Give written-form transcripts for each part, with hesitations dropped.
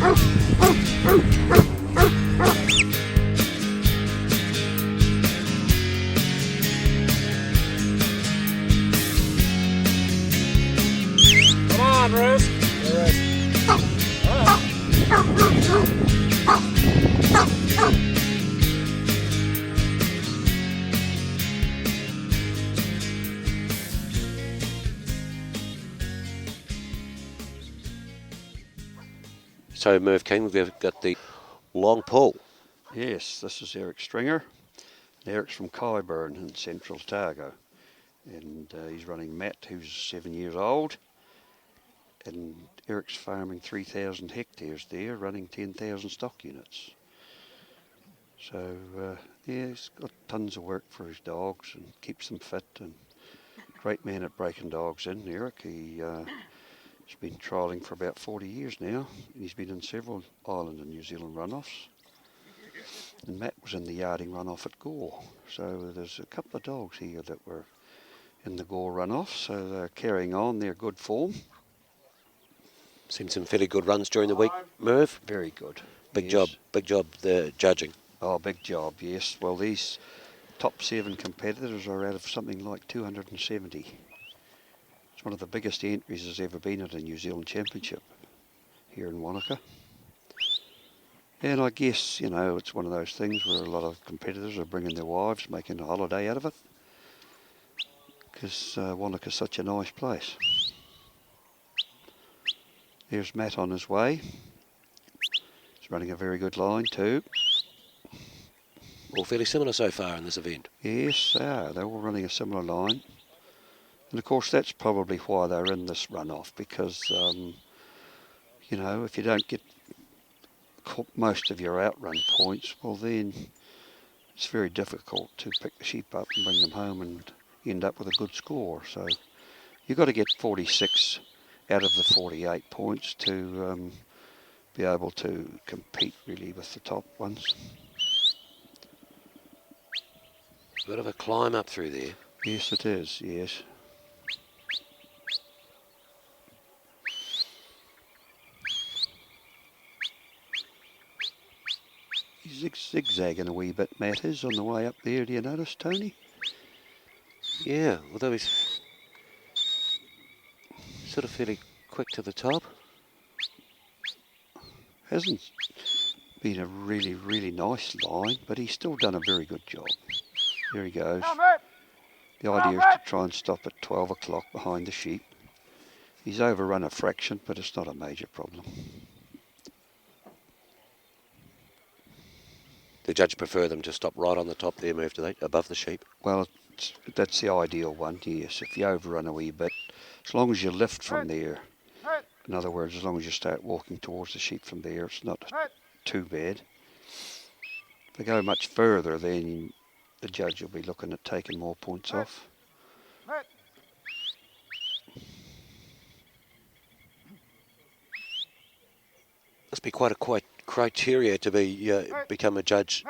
Come on, Ruth. So, Merv King, we've got the long pull. Yes, this is Eric Stringer. Eric's from Kyeburn in Central Otago. And he's running Matt, who's 7 years old. And Eric's farming 3,000 hectares there, running 10,000 stock units. So, yeah, he's got tons of work for his dogs and keeps them fit. And great man at breaking dogs in, Eric. He's been trialling for about 40 years now. He's been in several Ireland and New Zealand runoffs. And Matt was in the yarding runoff at Gore. So there's a couple of dogs here that were in the Gore runoff. So they're carrying on their good form. Seen some fairly good runs during the week, Merv. Very good. Big Yes. job, the judging. Oh, big job, yes. Well, these top 7 competitors are out of something like 270. It's one of the biggest entries there's ever been at a New Zealand Championship here in Wanaka. And I guess, you know, it's one of those things where a lot of competitors are bringing their wives, making a holiday out of it. Because Wanaka's such a nice place. There's Matt on his way. He's running a very good line too. All fairly similar so far in this event. Yes, they are. They're all running a similar line. And of course that's probably why they're in this runoff, because, you know, if you don't get most of your outrun points, well then it's very difficult to pick the sheep up and bring them home and end up with a good score. So you've got to get 46 out of the 48 points to be able to compete really with the top ones. Bit of a climb up through there. Yes, it is, yes. He's zigzagging a wee bit, Matt is, on the way up there. Do you notice, Tony? Yeah, although he's sort of fairly quick to the top. Hasn't been a really, really nice line, but he's still done a very good job. There he goes. The idea is to try and stop at 12 o'clock behind the sheep. He's overrun a fraction, but it's not a major problem. The judge prefer them to stop right on the top there, Merv, do they? Above the sheep. Well, that's the ideal one, yes. If you overrun a wee bit, as long as you lift from there, in other words, as long as you start walking towards the sheep from there, it's not too bad. If they go much further, then the judge will be looking at taking more points off. Must be quite a criteria to be become a judge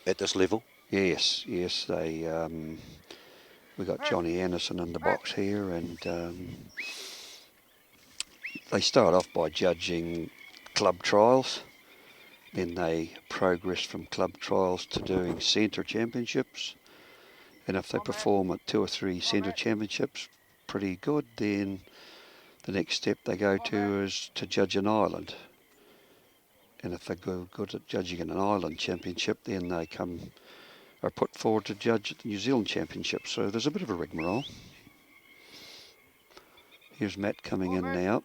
at this level. Yes, they we got Johnny Anderson in the box here, and they start off by judging club trials. Then they progress from club trials to doing centre championships. And if they perform at 2 or 3 centre championships pretty good, then the next step they go to is to judge an island. And if they go good at judging an island championship, then they are put forward to judge at the New Zealand Championship. So there's a bit of a rigmarole. Here's Matt coming in now.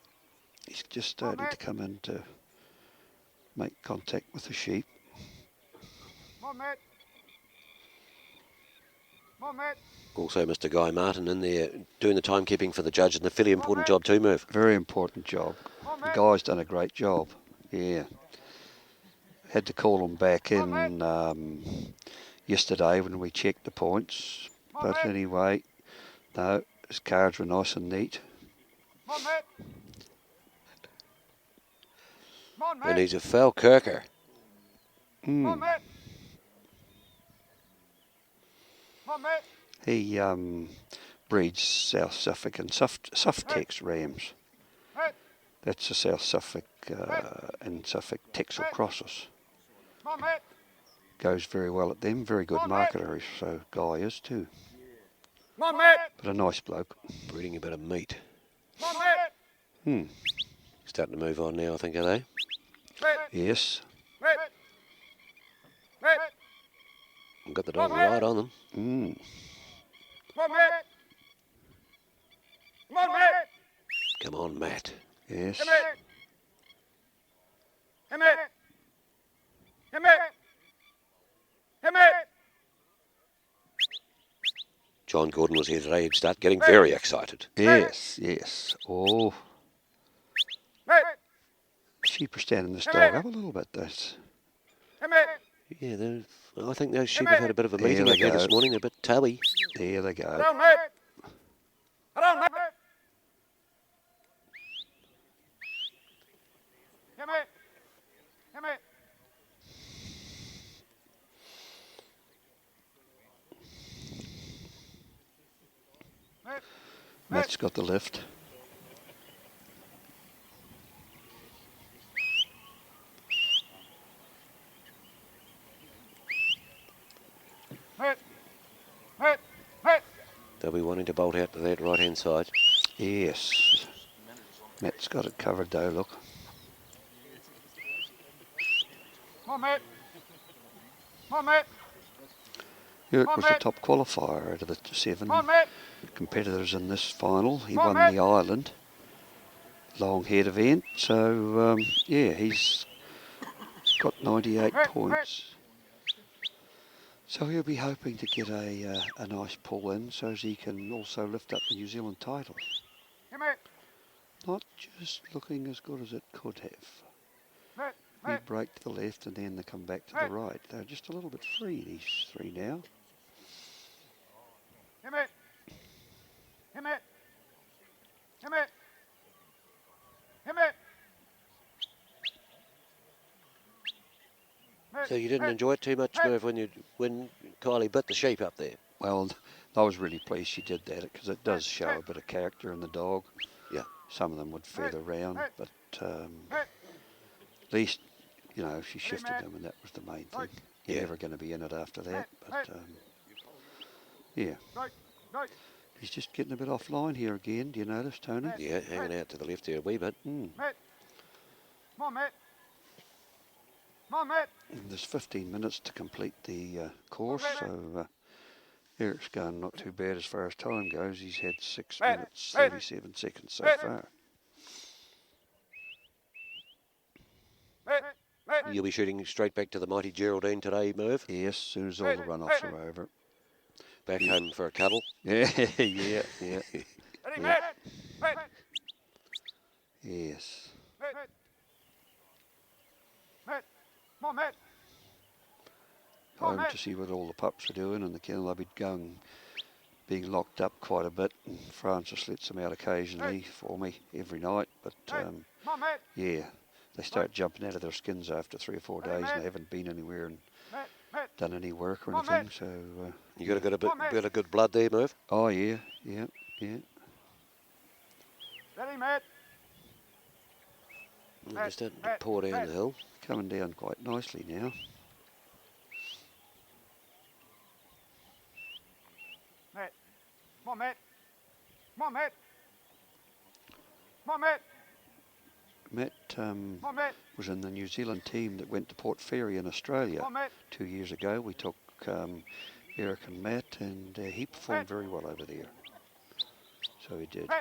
He's just starting to come in to make contact with the sheep. Also, Mr. Guy Martin in there doing the timekeeping for the judge, and a fairly important job too, Merv. Very important job. The guy's done a great job. Yeah. Had to call him back in yesterday when we checked the points. But anyway, no, his cards were nice and neat. And he's a foul kirker. He breeds South Suffolk and Suftex rams. That's the South Suffolk and Suffolk Texel crosses. Goes very well at them. Very good marketer, so Guy is too. But a nice bloke. Breeding a bit of meat. Hmm. Starting to move on now, I think, are they? Yes. I've got the dog right on them. Hmm. Come on, Matt. Yes. John Gordon was here today. He'd start getting very excited. Yes, yes. Oh. Sheep are standing this dog up a little bit, this. Yeah, I think those sheep have had a bit of a There meeting they up there this go. morning. They're a bit tubby. There they go. Matt's got the lift. They'll be wanting to bolt out to that right-hand side. Yes. Matt's got it covered though, look. Eric was the top qualifier out of the 7 competitors in this final. He won the Island long head event, so yeah, he's got 98 points. So he'll be hoping to get a nice pull in so as he can also lift up the New Zealand title. Not just looking as good as it could have. We break to the left and then they come back to the right. They're just a little bit free, these three now. So you didn't enjoy it too much, Merv, when Kylie bit the sheep up there? Well, I was really pleased she did that because it does show a bit of character in the dog. Yeah. Some of them would feather around, but at least, you know, she shifted them and that was the main thing. You're Yeah. never going to be in it after that, but yeah. He's just getting a bit offline here again. Do you notice, Tony? Yeah, hanging out to the left there a wee bit. And there's 15 minutes to complete the course, so Eric's going not too bad as far as time goes. He's had 6 minutes, 37 seconds so far. You'll be shooting straight back to the mighty Geraldine today, Merv? Yes, as soon as all the runoffs are over. Back home for a cuddle? Yeah, yeah. Yes. Home to see what all the pups are doing in the kennel. They'll be being locked up quite a bit. And Francis lets them out occasionally for me every night. But yeah, they start jumping out of their skins after 3 or 4 days and they haven't been anywhere and done any work or anything. So You got a bit of good blood there, Merv? oh yeah. They're starting to pour down the hill. Coming down quite nicely now. Matt was in the New Zealand team that went to Port Fairy in Australia 2 years ago. We took Eric and Matt, and he performed very well over there. So he did.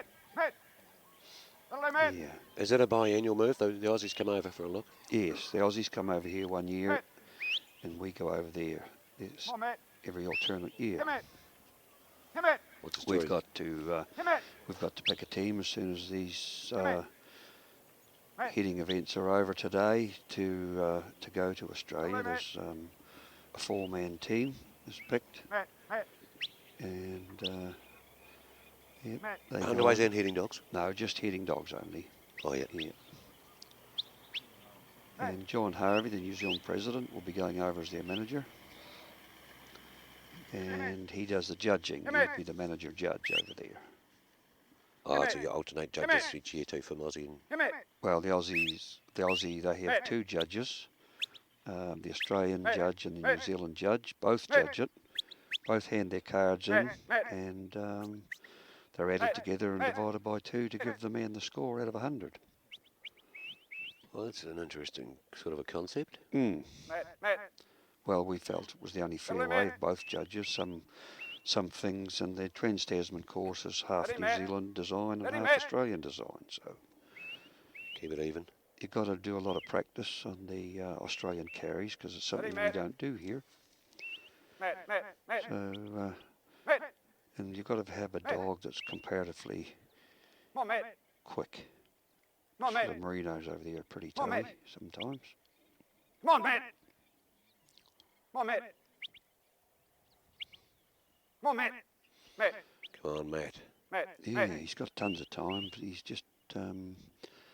Yeah. Is that a biannual, Merv? The Aussies come over for a look? Yes, the Aussies come over here 1 year, and we go over there. It's every alternate year. What's the story? We've got to pick a team as soon as these heading events are over today to go to Australia. There's a 4-man team is picked, and they Underways and heading dogs? No, just heading dogs only. Oh, yeah. And John Harvey, the New Zealand president, will be going over as their manager. And he does the judging. He'll be the manager judge over there. Oh, so you alternate judges each year too for Mozzie Well, the Aussie, they have two judges, the Australian judge and the New Zealand judge. Both judge it, both hand their cards in, and they're added together and divided by 2 to give the man the score out of 100. Well, that's an interesting sort of a concept. Well, we felt it was the only fair way. Both judges, some things, and the Trans-Tasman course is half New Zealand design and half Australian design, so Keep it even. you've got to do a lot of practice on the Australian carries because it's something we don't do here. So, and you've got to have a dog that's comparatively quick. So the merinos over there are pretty tidy sometimes. Come on, Matt. Come on, Matt. Come on, Matt. Matt. Come on, Matt. Matt. Yeah, he's got tons of time, but he's just,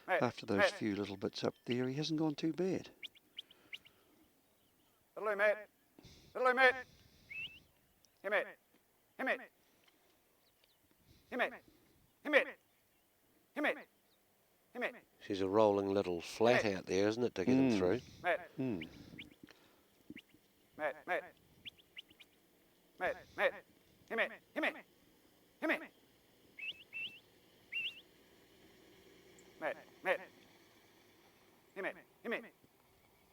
after those few little bits up there, he hasn't gone too bad. Hello, Matt. Hello, Matt. Hey, Matt. Hey, Matt. Hey, Matt. Hey, Matt. Hey, Matt. Hey, Matt. She's a rolling little flat out there, isn't it, to get him through? Matt. Matt. Matt. Matt. Matt. Hey, Matt. Hey, Matt. Hey, Matt. Matt. Matt. Hey, Matt. Hey, Matt.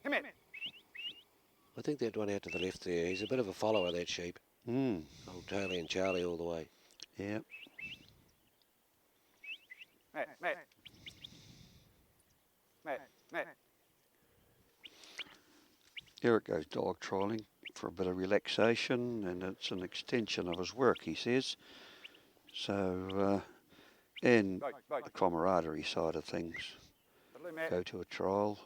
Hey, Matt. I think that one out to the left there, he's a bit of a follower, that sheep. Old Charlie and Charlie all the way. Yeah. Matt. Matt. Matt. Matt. Eric goes dog trialling for a bit of relaxation, and it's an extension of his work, he says. So, and the camaraderie side of things. Go to a trial,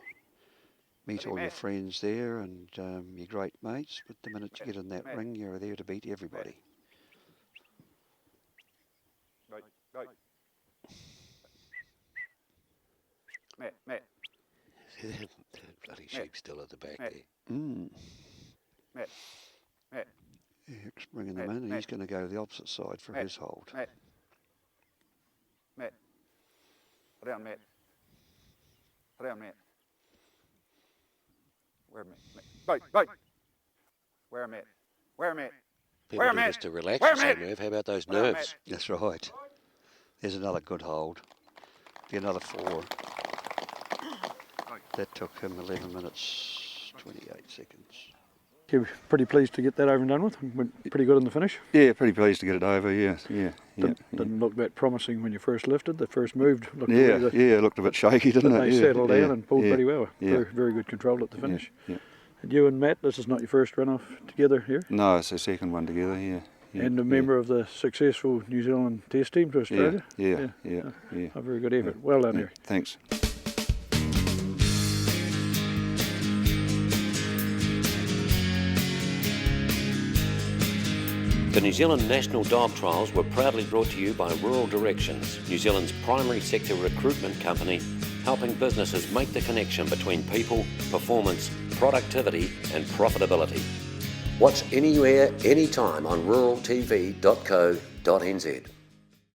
meet all your friends there and your great mates, but the minute you get in that ring, you're there to beat everybody. Matt. Matt. See that bloody sheep still at the back there. Matt. Matt. Eric's bringing them in, and he's going to go to the opposite side for his hold. Matt. Matt. Hold down, Matt. Hold down, Matt. Where, Matt? Bite. Where, Matt? Where, Matt? People do this to relax, you say, Merv. How about those nerves? That's right. There's another good hold. Be another 4. That took him 11 minutes, 28 seconds. You're pretty pleased to get that over and done with? Went pretty good in the finish? Yeah, pretty pleased to get it over, yeah. Didn't look that promising when you first lifted. The first move looked it looked a bit shaky, didn't it? They settled down and pulled pretty well. Very, very good control at the finish. Yeah. And you and Matt, this is not your first run-off together here? No, it's the second one together, yeah. And a member of the successful New Zealand test team to Australia? Yeah. A very good effort. Well done, Eric. Thanks. The New Zealand National Dog Trials were proudly brought to you by Rural Directions, New Zealand's primary sector recruitment company, helping businesses make the connection between people, performance, productivity and profitability. Watch anywhere, anytime on ruraltv.co.nz.